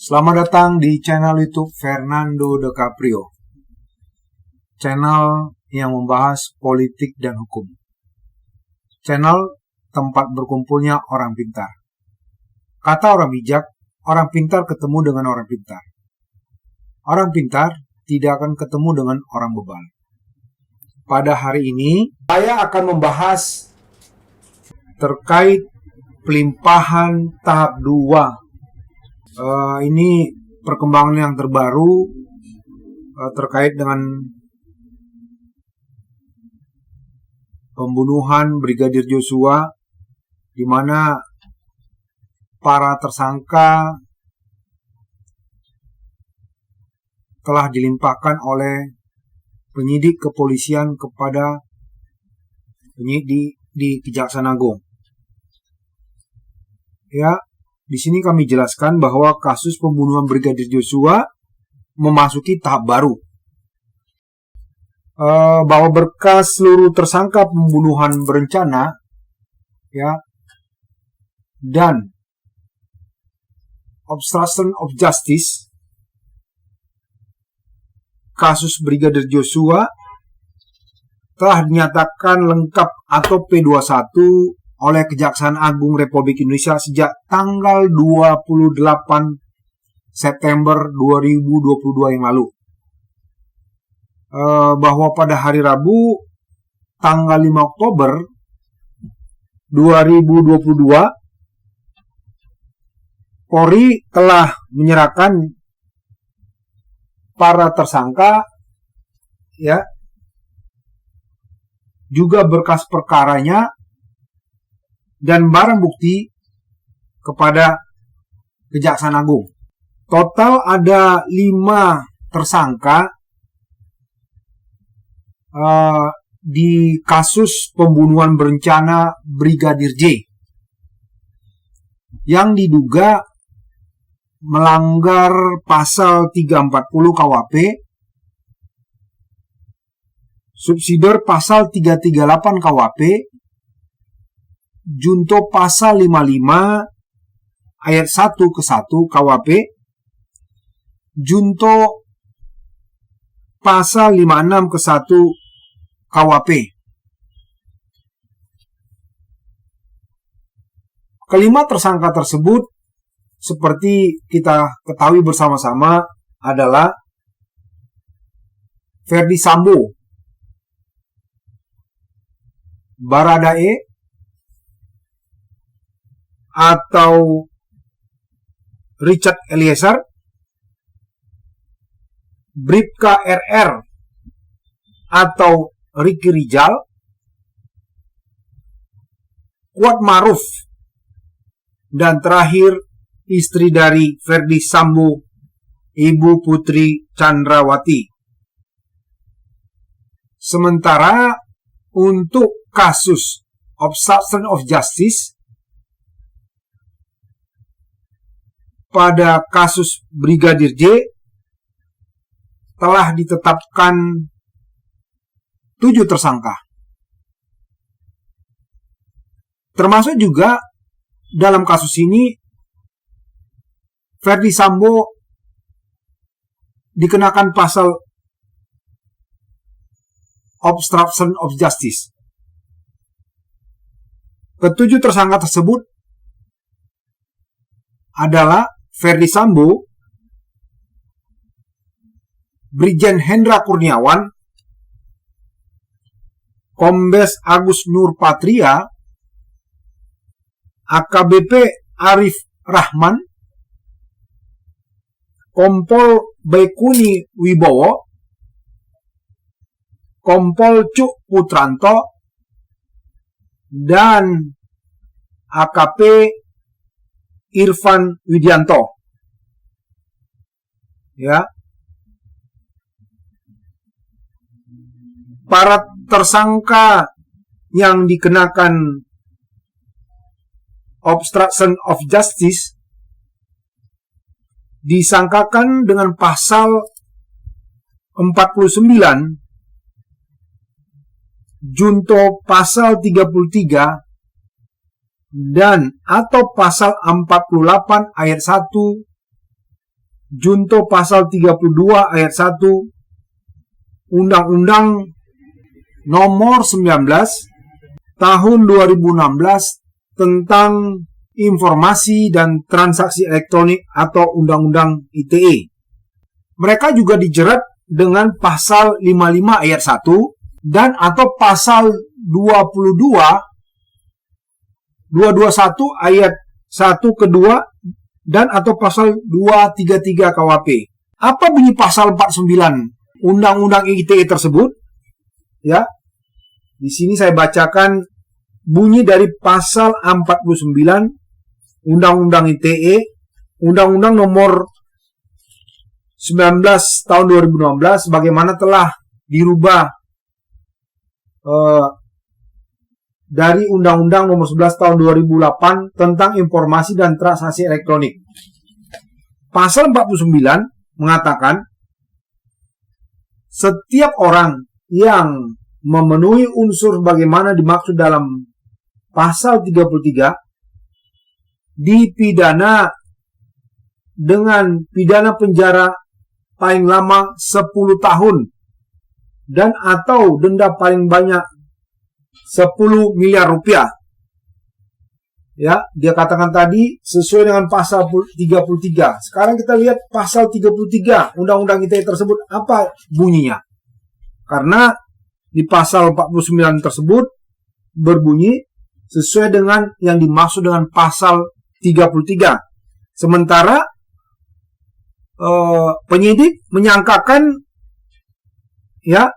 Selamat datang di channel YouTube Fernando De Caprio, channel yang membahas politik dan hukum, channel tempat berkumpulnya orang pintar. Kata orang bijak, orang pintar ketemu dengan orang pintar. Orang pintar tidak akan ketemu dengan orang bebal. Pada hari ini, saya akan membahas terkait pelimpahan tahap 2. Ini perkembangan yang terbaru terkait dengan pembunuhan Brigadir Joshua, di mana para tersangka telah dilimpahkan oleh penyidik kepolisian kepada penyidik di Kejaksaan Agung. Ya, di sini kami jelaskan bahwa kasus pembunuhan Brigadir Joshua memasuki tahap baru. Bahwa berkas seluruh tersangka pembunuhan berencana, ya, dan obstruction of justice kasus Brigadir Joshua telah dinyatakan lengkap atau P21 oleh Kejaksaan Agung Republik Indonesia sejak tanggal 28 September 2022 yang lalu. Bahwa pada hari Rabu tanggal 5 Oktober 2022 Polri telah menyerahkan para tersangka, ya, juga berkas perkaranya dan barang bukti kepada Kejaksaan Agung. Total ada 5 tersangka di kasus pembunuhan berencana Brigadir J yang diduga melanggar pasal 340 KUHP, subsidiar pasal 338 KUHP, junto pasal 55 ayat 1 ke 1 KUHP, junto pasal 56 ke 1 KUHP. Kelima tersangka tersebut seperti kita ketahui bersama-sama adalah Ferdy Sambo, Baradae atau Richard Eliezer, Bribka RR atau Ricky Rizal, Kuat Maruf, dan terakhir istri dari Ferdy Sambo, Ibu Putri Chandrawati. Sementara untuk kasus obstruction of justice pada kasus Brigadir J telah ditetapkan 7 tersangka. Termasuk juga dalam kasus ini Ferdy Sambo dikenakan pasal obstruction of justice. Ketujuh tersangka tersebut adalah Ferdy Sambo, Brigjen Hendra Kurniawan, Kombes Agus Nurpatria, AKBP Arif Rahman, Kompol Baikuni Wibowo, Kompol Cuk Putranto, dan AKP Irfan Widianto. Ya. Para tersangka yang dikenakan obstruction of justice disangkakan dengan pasal 49 junto pasal 33 dan atau pasal 48 ayat 1 junto pasal 32 ayat 1 Undang-Undang nomor 19 tahun 2016 tentang informasi dan transaksi elektronik atau Undang-Undang ITE. Mereka juga dijerat dengan pasal 55 ayat 1 dan atau pasal 221 ayat 1 kedua dan atau pasal 233 KUHP. Apa bunyi pasal 49 Undang-Undang ITE tersebut? Ya. Di sini saya bacakan bunyi dari pasal 49 Undang-Undang ITE, Undang-Undang nomor 19 tahun 2016 bagaimana telah dirubah dari Undang-Undang nomor 11 tahun 2008 tentang informasi dan transaksi elektronik. Pasal 49 mengatakan setiap orang yang memenuhi unsur bagaimana dimaksud dalam pasal 33 dipidana dengan pidana penjara paling lama 10 tahun dan atau denda paling banyak 10 miliar rupiah. Ya, dia katakan tadi sesuai dengan pasal 33. Sekarang kita lihat pasal 33 Undang-Undang ITE tersebut apa bunyinya. Karena di pasal 49 tersebut berbunyi sesuai dengan yang dimaksud dengan pasal 33. Sementara penyidik menyangkakan ya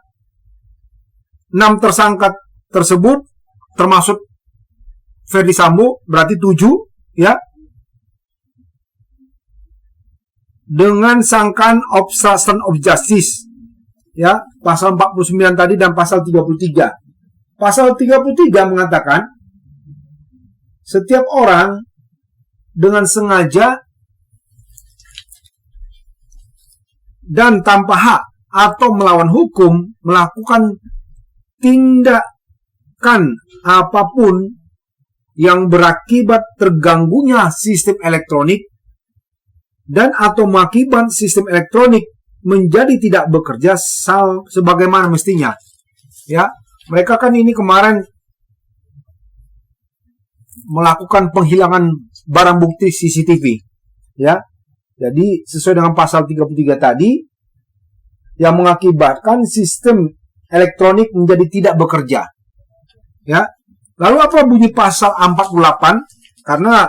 6 tersangka tersebut termasuk Ferdi Sambo berarti 7 ya dengan sangkaan obstruction of justice ya pasal 49 tadi dan pasal 33. Pasal 33 mengatakan setiap orang dengan sengaja dan tanpa hak atau melawan hukum melakukan tindakan apapun yang berakibat terganggunya sistem elektronik dan atau mengakibat sistem elektronik menjadi tidak bekerja sebagaimana mestinya. Ya, mereka kan ini kemarin melakukan penghilangan barang bukti CCTV. Ya. Jadi sesuai dengan pasal 33 tadi yang mengakibatkan sistem elektronik menjadi tidak bekerja. Ya. Lalu apa bunyi pasal 48? Karena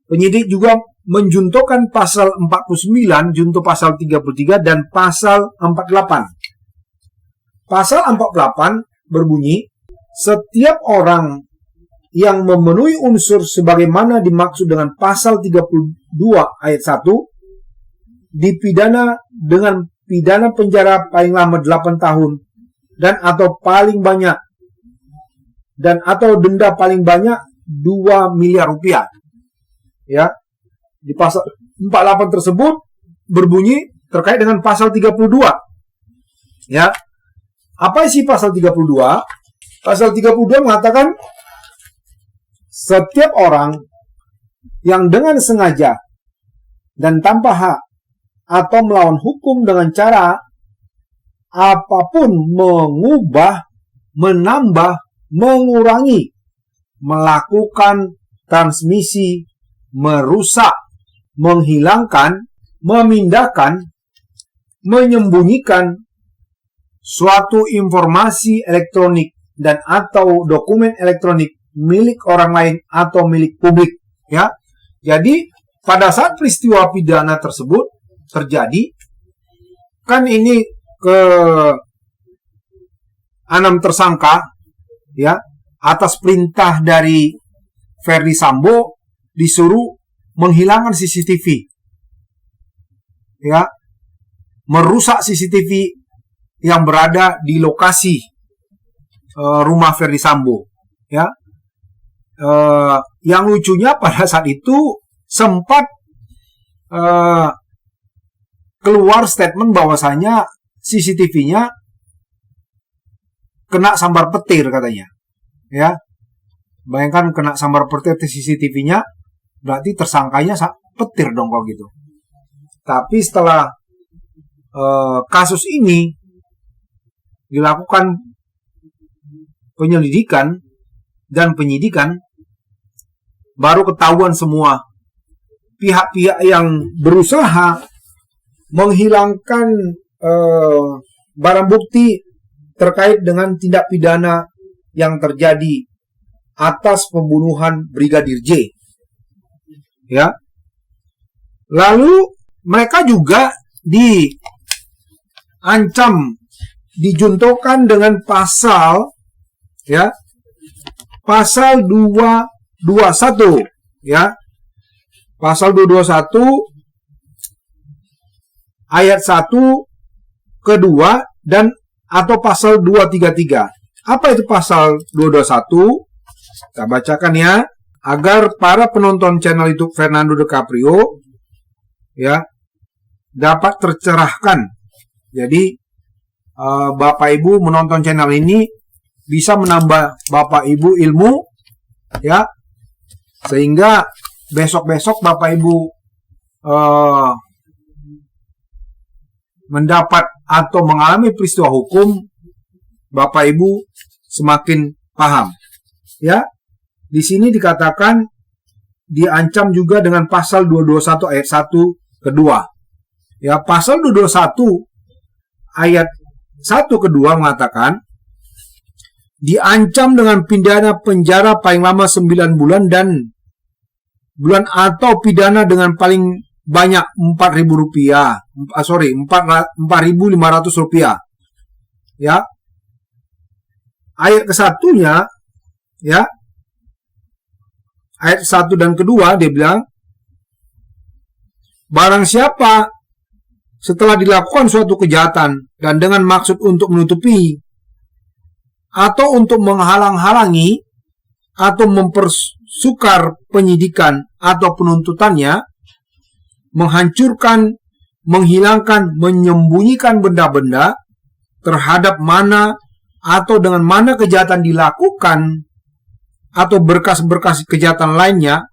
penyidik juga menjuntokan pasal 49 junto pasal 33 dan pasal 48. Pasal 48 berbunyi setiap orang yang memenuhi unsur sebagaimana dimaksud dengan pasal 32 ayat 1 dipidana dengan pidana penjara paling lama 8 tahun dan atau paling banyak dan atau denda paling banyak 2 miliar rupiah. Ya. Di pasal 48 tersebut berbunyi terkait dengan pasal 32. Ya. Apa isi pasal 32? Pasal 32 mengatakan setiap orang yang dengan sengaja dan tanpa hak atau melawan hukum dengan cara apapun mengubah, menambah, mengurangi, melakukan transmisi, merusak, menghilangkan, memindahkan, menyembunyikan suatu informasi elektronik dan atau dokumen elektronik milik orang lain atau milik publik, ya. Jadi pada saat peristiwa pidana tersebut terjadi, kan ini ke 6 tersangka, ya, atas perintah dari Ferdi Sambo disuruh menghilangkan CCTV, ya, merusak CCTV yang berada di lokasi rumah Ferdi Sambo, ya. Yang lucunya pada saat itu sempat keluar statement bahwasanya CCTV-nya kena sambar petir katanya. Ya. Bayangkan kena sambar petir CCTV-nya, berarti tersangkanya petir dong kalau gitu. Tapi setelah kasus ini dilakukan penyelidikan dan penyidikan, baru ketahuan semua pihak-pihak yang berusaha menghilangkan barang bukti terkait dengan tindak pidana yang terjadi atas pembunuhan Brigadir J. Ya. Lalu mereka juga diancam, dijuntukan dengan pasal, ya, pasal 221, ya, pasal 221 ayat 1 kedua dan atau pasal 233. Apa itu pasal 221? Kita bacakan ya, agar para penonton channel YouTube Fernando DeCaprio, ya, dapat tercerahkan. Jadi Bapak Ibu menonton channel ini bisa menambah Bapak Ibu ilmu, ya, sehingga besok-besok Bapak Ibu mendapat atau mengalami peristiwa hukum, Bapak Ibu semakin paham. Ya, di sini dikatakan diancam juga dengan pasal 221 ayat 1 kedua. Ya, pasal 221 ayat 1 kedua mengatakan diancam dengan pidana penjara paling lama 9 bulan dan bulan atau pidana dengan paling banyak Rp4.500. Ya. Ayat ke-1-nya, ya. Ayat 1 dan kedua dia bilang, barang siapa setelah dilakukan suatu kejahatan dan dengan maksud untuk menutupi atau untuk menghalang-halangi atau mempersukar penyidikan atau penuntutannya, menghancurkan, menghilangkan, menyembunyikan benda-benda terhadap mana atau dengan mana kejahatan dilakukan atau berkas-berkas kejahatan lainnya,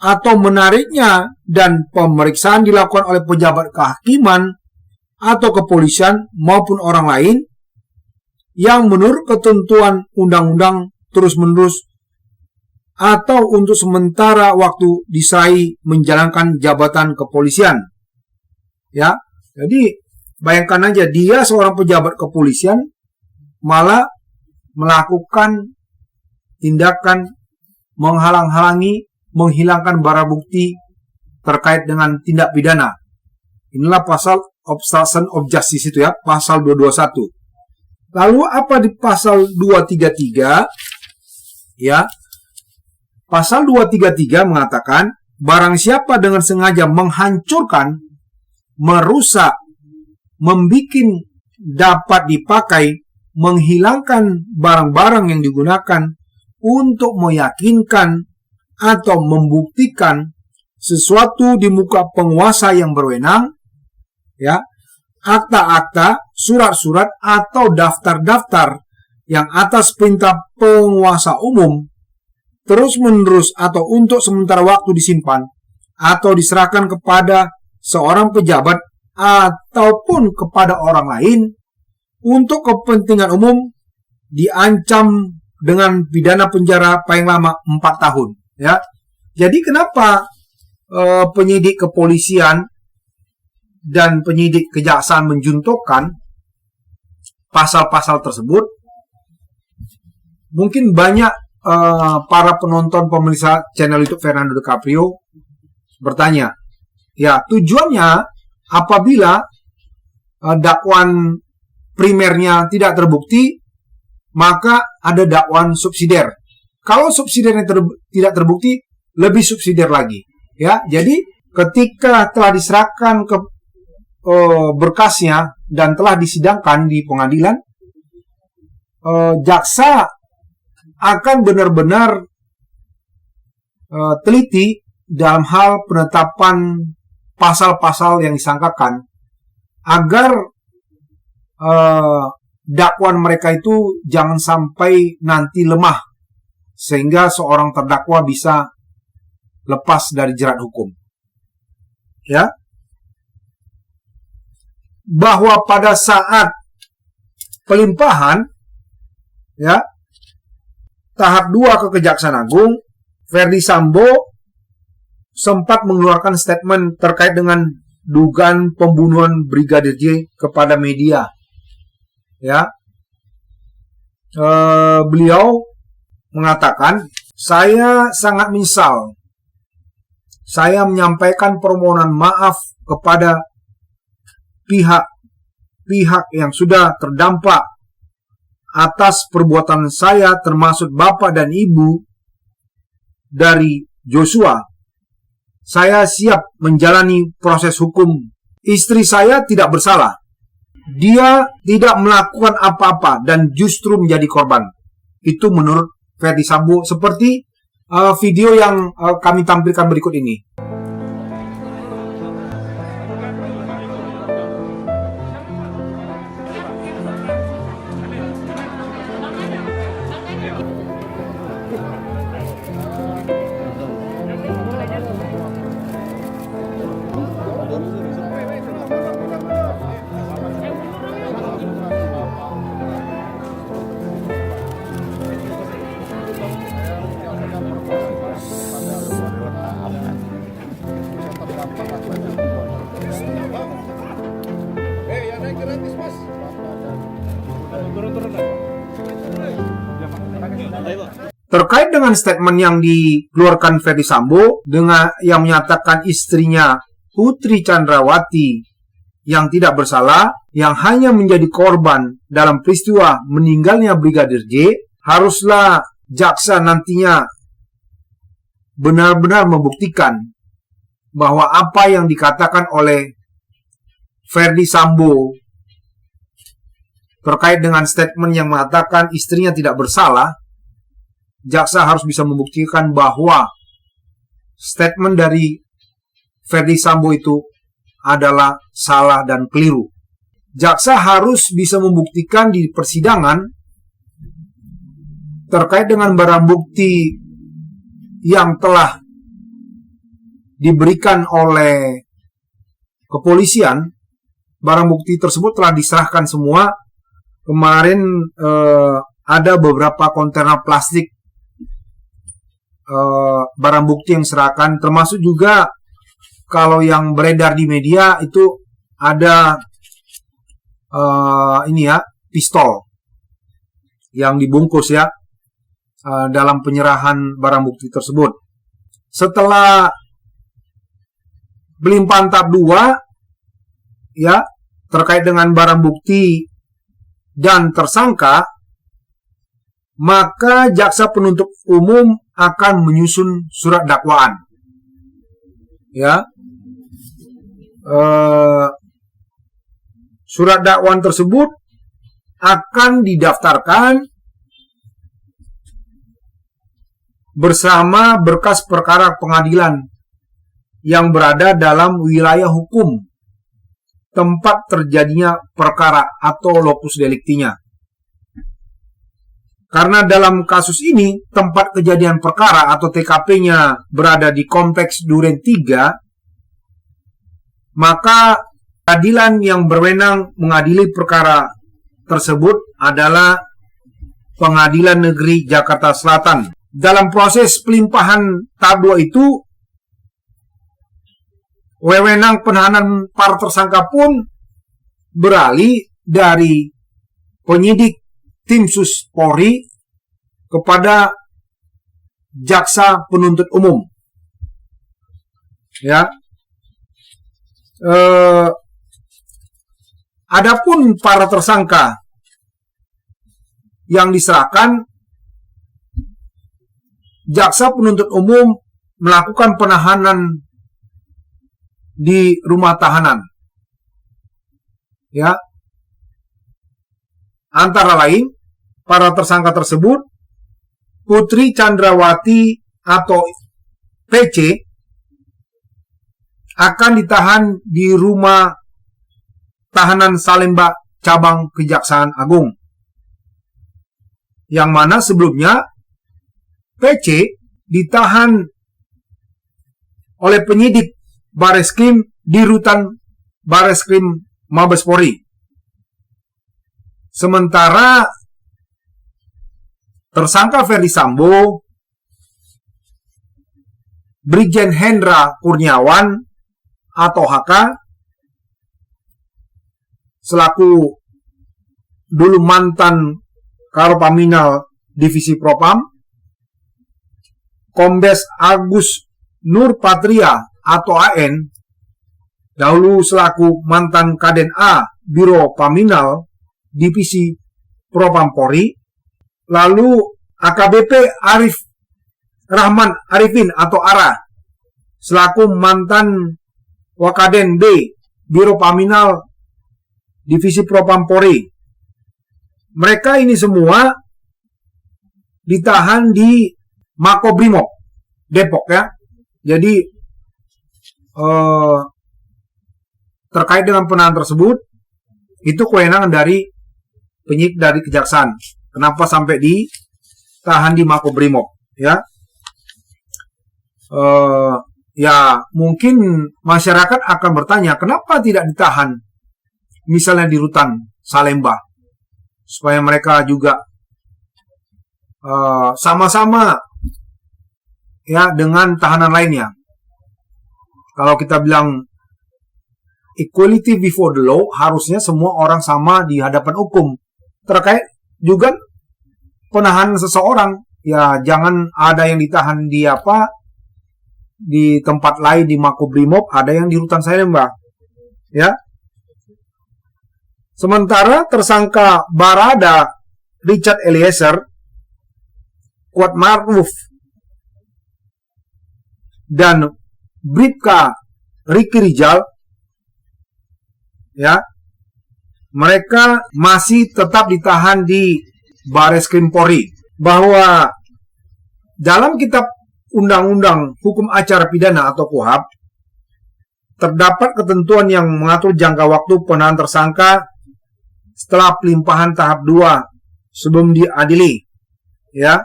atau menariknya dan pemeriksaan dilakukan oleh pejabat kehakiman atau kepolisian maupun orang lain yang menurut ketentuan undang-undang terus-menerus atau untuk sementara waktu diserai menjalankan jabatan kepolisian. Ya, jadi bayangkan aja, dia seorang pejabat kepolisian malah melakukan tindakan menghalang-halangi, menghilangkan barang bukti terkait dengan tindak pidana. Inilah pasal obstruction of justice itu ya, pasal 221. Lalu apa di pasal 233? Ya, pasal 233 mengatakan barang siapa dengan sengaja menghancurkan, merusak, membikin dapat dipakai, menghilangkan barang-barang yang digunakan untuk meyakinkan atau membuktikan sesuatu di muka penguasa yang berwenang, ya, akta-akta, surat-surat atau daftar-daftar yang atas perintah penguasa umum terus-menerus atau untuk sementara waktu disimpan atau diserahkan kepada seorang pejabat ataupun kepada orang lain untuk kepentingan umum, diancam dengan pidana penjara paling lama 4 tahun. Ya, jadi kenapa penyidik kepolisian dan penyidik kejaksaan menjuntukan pasal-pasal tersebut? Mungkin banyak para penonton pemirsa channel YouTube Fernando DeCaprio bertanya, ya, tujuannya apabila dakwaan primernya tidak terbukti, maka ada dakwaan subsidiar. Kalau subsidiarnya tidak terbukti, lebih subsidiar lagi. Ya, jadi ketika telah diserahkan ke berkasnya dan telah disidangkan di pengadilan, jaksa akan benar-benar teliti dalam hal penetapan pasal-pasal yang disangkakan agar dakwaan mereka itu jangan sampai nanti lemah sehingga seorang terdakwa bisa lepas dari jerat hukum. Ya. bahwa pada saat pelimpahan ya tahap 2 ke Kejaksaan Agung, Verdi Sambo sempat mengeluarkan statement terkait dengan dugaan pembunuhan Brigadir J kepada media. Ya, beliau mengatakan, saya sangat menyesal. Saya menyampaikan permohonan maaf kepada pihak yang sudah terdampak atas perbuatan saya, termasuk bapak dan ibu dari Joshua. Saya siap menjalani proses hukum. Istri saya tidak bersalah. Dia tidak melakukan apa-apa dan justru menjadi korban. Itu menurut Verdi Sambo, seperti video yang kami tampilkan berikut ini. Terkait dengan statement yang dikeluarkan Verdi Sambo dengan yang menyatakan istrinya Putri Chandrawati yang tidak bersalah, yang hanya menjadi korban dalam peristiwa meninggalnya Brigadir J, haruslah jaksa nantinya benar-benar membuktikan bahwa apa yang dikatakan oleh Verdi Sambo terkait dengan statement yang mengatakan istrinya tidak bersalah, jaksa harus bisa membuktikan bahwa statement dari Verdi Sambo itu adalah salah dan keliru. Jaksa harus bisa membuktikan di persidangan terkait dengan barang bukti yang telah diberikan oleh kepolisian. Barang bukti tersebut telah diserahkan semua. Kemarin ada beberapa kontainer plastik barang bukti yang serahkan, termasuk juga kalau yang beredar di media itu ada pistol yang dibungkus ya dalam penyerahan barang bukti tersebut. Setelah pelimpahan tahap 2 ya terkait dengan barang bukti dan tersangka, maka jaksa penuntut umum akan menyusun surat dakwaan. Ya, surat dakwaan tersebut akan didaftarkan bersama berkas perkara pengadilan yang berada dalam wilayah hukum tempat terjadinya perkara atau lokus deliktinya. Karena dalam kasus ini tempat kejadian perkara atau TKP-nya berada di Kompleks Duren 3, maka pengadilan yang berwenang mengadili perkara tersebut adalah Pengadilan Negeri Jakarta Selatan. Dalam proses pelimpahan tahap 2 itu, wewenang penahanan para tersangka pun beralih dari penyidik Tim Sus Polri kepada jaksa penuntut umum. Ya. Adapun para tersangka yang diserahkan, jaksa penuntut umum melakukan penahanan di rumah tahanan. Ya. Antara lain, para tersangka tersebut Putri Chandrawati atau PC akan ditahan di rumah tahanan Salemba cabang Kejaksaan Agung, yang mana sebelumnya PC ditahan oleh penyidik Bareskrim di Rutan Bareskrim Mabes Polri. Sementara tersangka Ferdi Sambo, Brigjen Hendra Kurniawan atau HK selaku dulu mantan Karopaminal Divisi Propam, Kombes Agus Nur Patria atau AN, dahulu selaku mantan Kaden A Biro Paminal Divisi Propam Polri, lalu AKBP Arif Rahman Arifin atau ARA selaku mantan Wakaden B Biro Paminal Divisi Propam Polri. Mereka ini semua ditahan di Makobrimob Depok ya. Jadi terkait dengan penahanan tersebut itu kewenangan dari penyidik dari kejaksaan. Kenapa sampai ditahan di Makobrimob ya? Ya mungkin masyarakat akan bertanya kenapa tidak ditahan misalnya di rutan Salemba, supaya mereka juga sama-sama ya dengan tahanan lainnya. Kalau kita bilang equality before the law, harusnya semua orang sama di hadapan hukum. Terkait juga penahanan seseorang, ya jangan ada yang ditahan di tempat lain di Makobrimob, ada yang di rutan Salemba ya. Sementara tersangka Barada Richard Eliezer, Kuat Maruf, dan Bribka Riki Rijal, ya, mereka masih tetap ditahan di Bareskrim Polri. Bahwa dalam kitab Undang-Undang Hukum Acara Pidana atau KUHP terdapat ketentuan yang mengatur jangka waktu penahanan tersangka setelah pelimpahan tahap 2 sebelum diadili ya.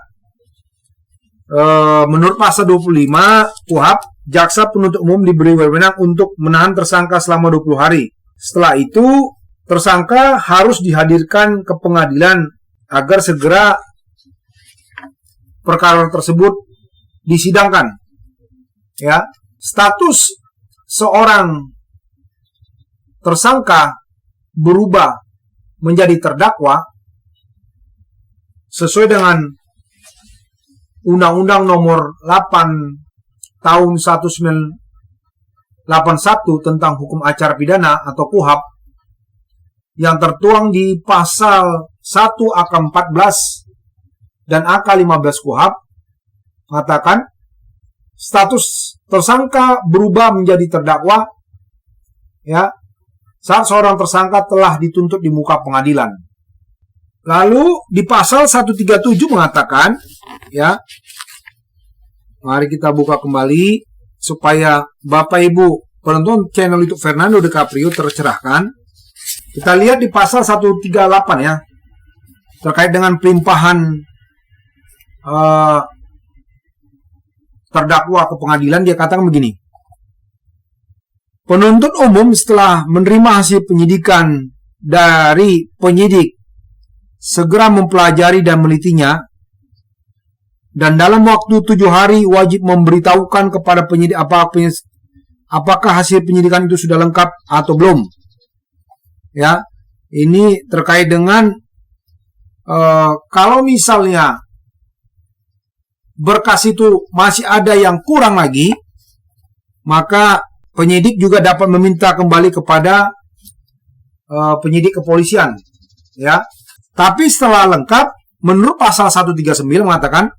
Menurut pasal 25 KUHP, jaksa penuntut umum diberi wewenang untuk menahan tersangka selama 20 hari. Setelah itu tersangka harus dihadirkan ke pengadilan agar segera perkara tersebut disidangkan ya. Status seorang tersangka berubah menjadi terdakwa sesuai dengan Undang-Undang Nomor 8 Tahun 1981 tentang Hukum Acara Pidana atau KUHP yang tertuang di pasal 1 AK 14 dan AK 15 KUHP mengatakan status tersangka berubah menjadi terdakwa ya saat seorang tersangka telah dituntut di muka pengadilan. Lalu di pasal 137 mengatakan ya, mari kita buka kembali supaya Bapak Ibu penonton channel YouTube Fernando DeCaprio tercerahkan. Kita lihat di pasal 138 ya, terkait dengan pelimpahan terdakwa ke pengadilan. Dia katakan begini: penuntut umum setelah menerima hasil penyidikan dari penyidik segera mempelajari dan menelitinya, dan dalam waktu 7 hari wajib memberitahukan kepada penyidik apakah hasil penyidikan itu sudah lengkap atau belum. Ya, ini terkait dengan kalau misalnya berkas itu masih ada yang kurang lagi, maka penyidik juga dapat meminta kembali kepada penyidik kepolisian. Ya, tapi setelah lengkap, menurut pasal 139 mengatakan,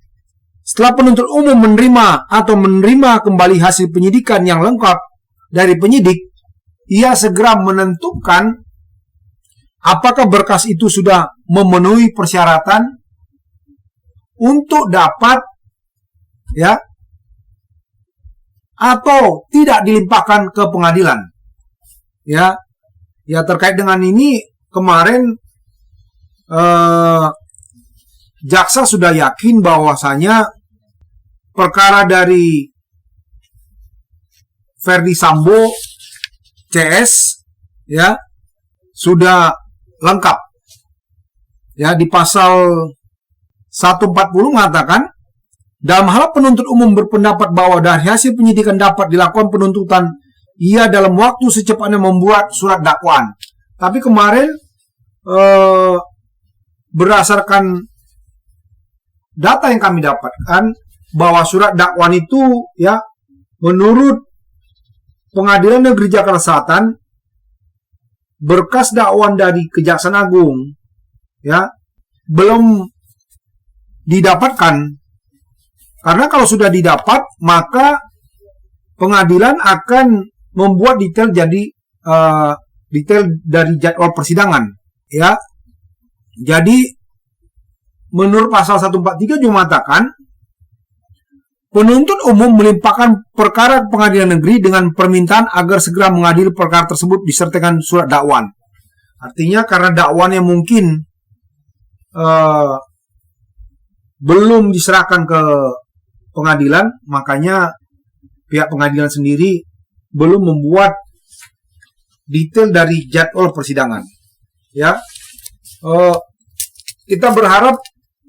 setelah penuntut umum menerima atau menerima kembali hasil penyidikan yang lengkap dari penyidik, ia segera menentukan apakah berkas itu sudah memenuhi persyaratan untuk dapat ya atau tidak dilimpahkan ke pengadilan. Ya, terkait dengan ini kemarin jaksa sudah yakin bahwasanya perkara dari Ferdi Sambo CS ya sudah lengkap. Ya, di pasal 140 mengatakan, dalam hal penuntut umum berpendapat bahwa dari hasil penyidikan dapat dilakukan penuntutan, ia dalam waktu secepatnya membuat surat dakwaan. Tapi kemarin berdasarkan data yang kami dapatkan bahwa surat dakwaan itu ya menurut Pengadilan Negeri Jakarta Selatan, berkas dakwaan dari Kejaksaan Agung ya belum didapatkan. Karena kalau sudah didapat, maka pengadilan akan membuat detail dari jadwal persidangan, ya. Jadi menurut pasal 143 juga mengatakan penuntut umum melimpahkan perkara ke pengadilan negeri dengan permintaan agar segera mengadili perkara tersebut disertakan surat dakwaan. Artinya karena dakwaan yang mungkin belum diserahkan ke pengadilan, makanya pihak pengadilan sendiri belum membuat detail dari jadwal persidangan. Ya, kita berharap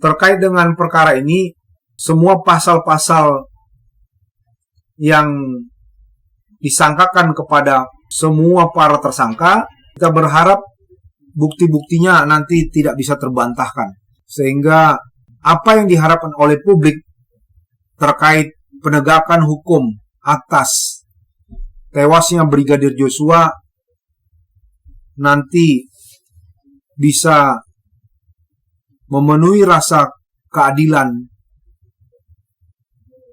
terkait dengan perkara ini semua pasal-pasal yang disangkakan kepada semua para tersangka, kita berharap bukti-buktinya nanti tidak bisa terbantahkan, sehingga apa yang diharapkan oleh publik terkait penegakan hukum atas tewasnya Brigadir Joshua nanti bisa memenuhi rasa keadilan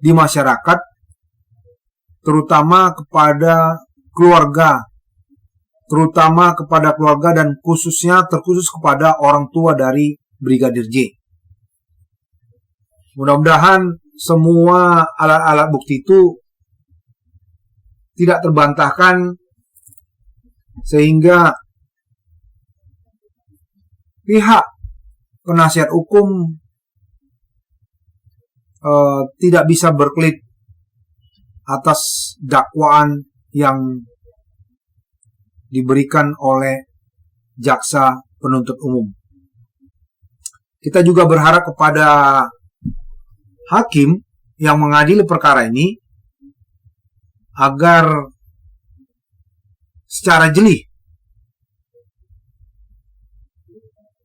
di masyarakat, terutama kepada keluarga dan terkhusus kepada orang tua dari Brigadir J. Mudah-mudahan semua alat-alat bukti itu tidak terbantahkan sehingga pihak penasihat hukum tidak bisa berkelit atas dakwaan yang diberikan oleh jaksa penuntut umum. Kita juga berharap kepada hakim yang mengadili perkara ini agar secara jeli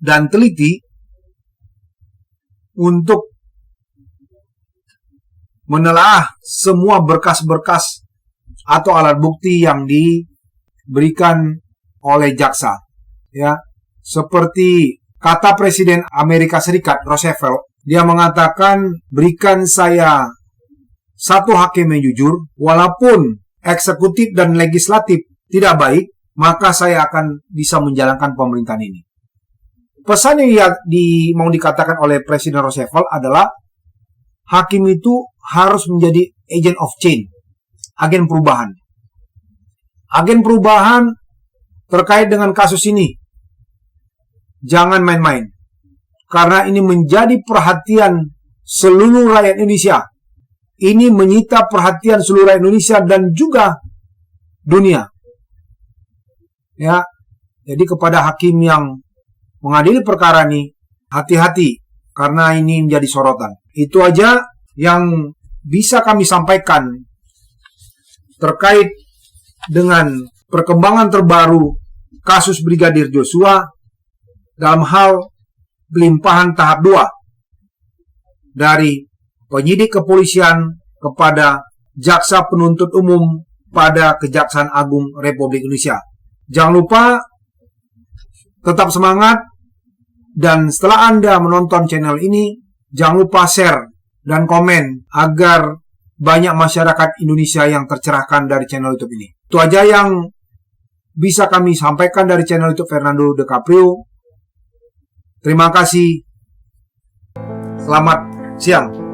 dan teliti untuk menelaah semua berkas-berkas atau alat bukti yang diberikan oleh jaksa. Ya, seperti kata Presiden Amerika Serikat Roosevelt, dia mengatakan, berikan saya satu hakim yang jujur, walaupun eksekutif dan legislatif tidak baik, maka saya akan bisa menjalankan pemerintahan ini. Pesan yang mau dikatakan oleh Presiden Roosevelt adalah hakim itu harus menjadi agent of change, agen perubahan. Agen perubahan terkait dengan kasus ini. Jangan main-main. Karena ini menjadi perhatian seluruh rakyat Indonesia. Ini menyita perhatian seluruh rakyat Indonesia dan juga dunia. Ya, jadi kepada hakim yang mengadili perkara ini, hati-hati karena ini menjadi sorotan. Itu aja yang bisa kami sampaikan terkait dengan perkembangan terbaru kasus Brigadir Joshua dalam hal pelimpahan tahap 2 dari penyidik kepolisian kepada jaksa penuntut umum pada Kejaksaan Agung Republik Indonesia. Jangan lupa tetap semangat, dan setelah Anda menonton channel ini, jangan lupa share dan komen agar banyak masyarakat Indonesia yang tercerahkan dari channel YouTube ini. Itu aja yang bisa kami sampaikan dari channel YouTube Fernando De Caprio. Terima kasih. Selamat siang.